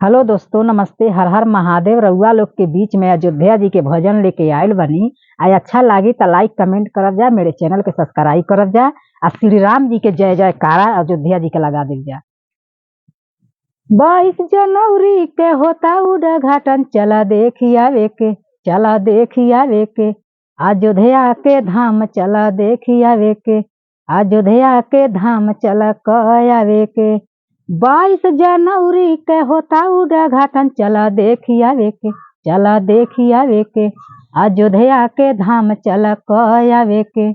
Hello दोस्तों, नमस्ते। हर हर महादेव। रउआ लोग के बीच में अयोध्या जी के भजन लेके आयल बनी। आई अच्छा लागी तो लाइक कमेंट करब जा, मेरे चैनल के सब्सक्राइब करब जा। आ श्री राम जी के जय जयकारा अयोध्या जी के लगा दिल जा। 22 जनवरी के होता उद्घाटन, चला देखिया वे के, चला देखिया वे के। अयोध्या के धाम चला देखिया वे के, अयोध्या के धाम चला कया वे के। 22 जनवरी के होता उद्घाटन, चला देखिया वे के, चला देखिया वे के। अयोध्या के धाम चला कया वे के,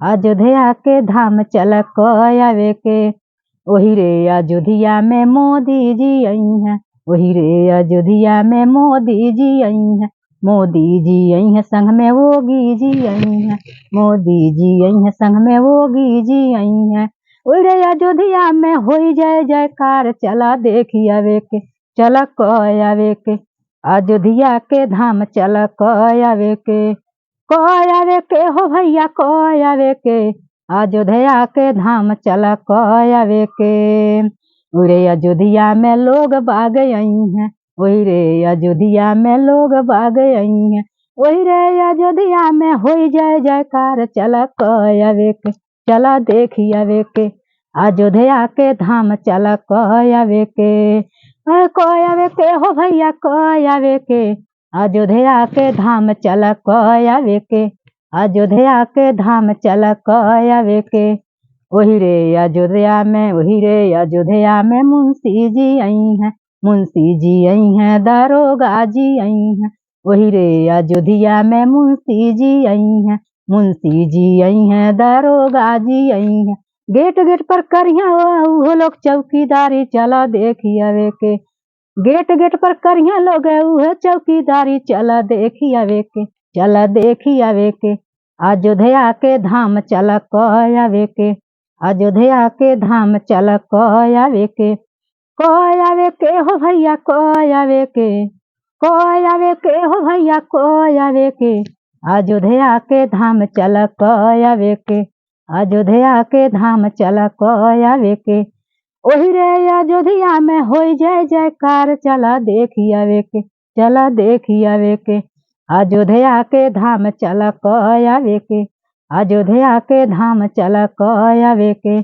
अयोध्या के धाम चला कया वे के। वही रे अयोध्या में मोदी जी आई हैं, वही रे अयोध्या में मोदी जी आई हैं। मोदी जी आई हैं संग में योगी जी आई हैं, मोदी जी आई हैं संग में योगी जी आई हैं। वही रे अयोध्या में होई जय जयकार, चला देखिया वे के, चला कया वे के। अयोध्या के धाम चला कया वे के, कया वे के हो भैया कया वे के। अयोध्या के धाम चला कया वे के। उरे अयोध्या में लोग बाग आई हैं, वही रे अयोध्या में लोग बाग आई हैं। वही रे अयोध्या में होई जय जयकार, चला कया वे के, चला देखिया वे के। अयोध्या के धाम चला कया वे के, कया वे के हो भैया कया वे के। अयोध्या के धाम चला कया वे के, अयोध्या के धाम चला कया वे के। वही रे अयोध्या में, वही रे अयोध्या में मुंशी जी आई हैं, मुंशी जी आई हैं, दारोगा जी आई हैं। वही रे अयोध्या में मुंशी जी आई हैं, मुंशी जी आई हैं, दारोगा जी आई हैं। गेट गेट पर करिया वो लोग चौकीदारी, चला देखिया वे के। गेट गेट पर करिया लोग उहे चौकीदारी, चला देखिया वे के, चला देखिया वे के। अयोध्या के धाम चला कया वे के, अयोध्या के धाम चला कया वे के। कया वे के हो भैया कया वे के, कया वे के हो भैया कया वे के। अयोध्या के धाम चला कया वे के, अयोध्या के धाम चला कया वे के। वही रे अयोध्या में होई जय जयकार, चला देखिया वे के, चला देखिया वे के। अयोध्या के धाम चला कया वे के, अयोध्या के धाम चला कया वे के।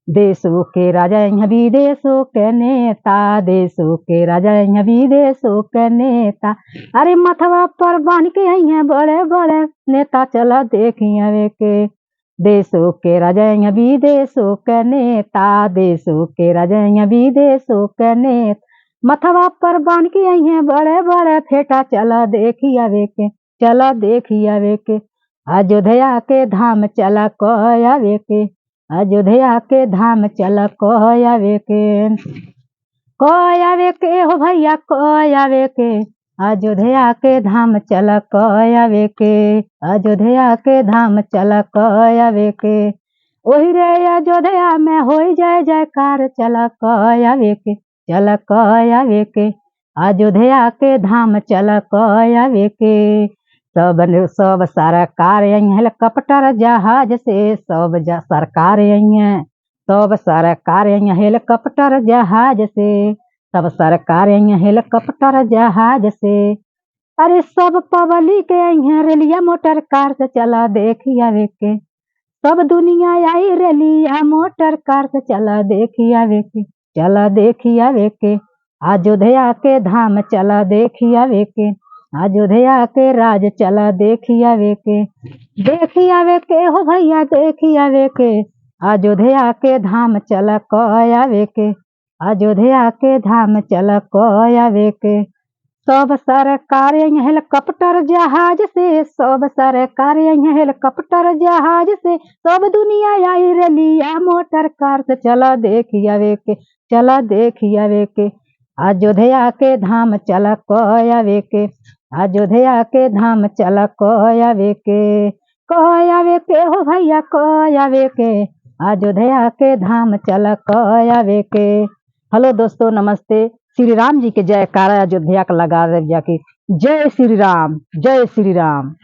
देशों के राजा यहाँ विदेशों के नेता, देशों के राजा यहाँ विदेशों के नेता। अरे मथवा पर बांध के आई हैं बड़े बड़े नेता, चला देखिया वे के। देशों के राजा यहाँ विदेशों के नेता, देशों के राजा यहाँ विदेशों के नेता। मथवा पर बांध के आई हैं बड़े बड़े फेटा, चला देखिया वे के, चला देखिया वे के। अयोध्या के धाम चला कया वे के, अयोध्या के धाम चला कया वे के। कया वे के हो भैया कया वे के। अयोध्या के धाम चला कया वे के, अयोध्या के धाम चला कया वे के। वही रे अयोध्या में होई जय जयकार, चला कया वे के, चला कया वे के। अयोध्या के धाम चला कया वे के। सब सरकार आई हेलीकॉप्टर जहाज से, सब सरकार आई हैं, सब सरकार आई हेलीकॉप्टर जहाज से, सब सरकार आई हेलीकॉप्टर जहाज से। अरे सब पब्लिक आई हैं रेलिया मोटर कार से, चला देखिया वे के। सब दुनिया आई रेलिया मोटर कार से, चला देखिया वे के, चला देखिया वे के। अयोध्या के धाम चला देखिया वे के, अयोध्या के राज चला देखिया वे के। देखिया वे के हो भैया देखिया वे के। अयोध्या के धाम चला कया वे के, अयोध्या के धाम चला कया वे के। सब सरकार आई हेलीकॉप्टर जहाज से, सब सरकार आई हेलीकॉप्टर जहाज से। सब दुनिया आई रेलिया मोटर कार से, चला देखिया वे के, चला देखिया वे के। अयोध्या के धाम चला कया वे के, अयोध्या के धाम चला कया वे के। कया वे के हो भैया कया वे के, अयोध्या के धाम चला कया वे के। हेलो दोस्तों, नमस्ते। श्री राम जी के जयकारा अयोध्या का लगा दे जाके। जय श्री राम, जय श्री राम।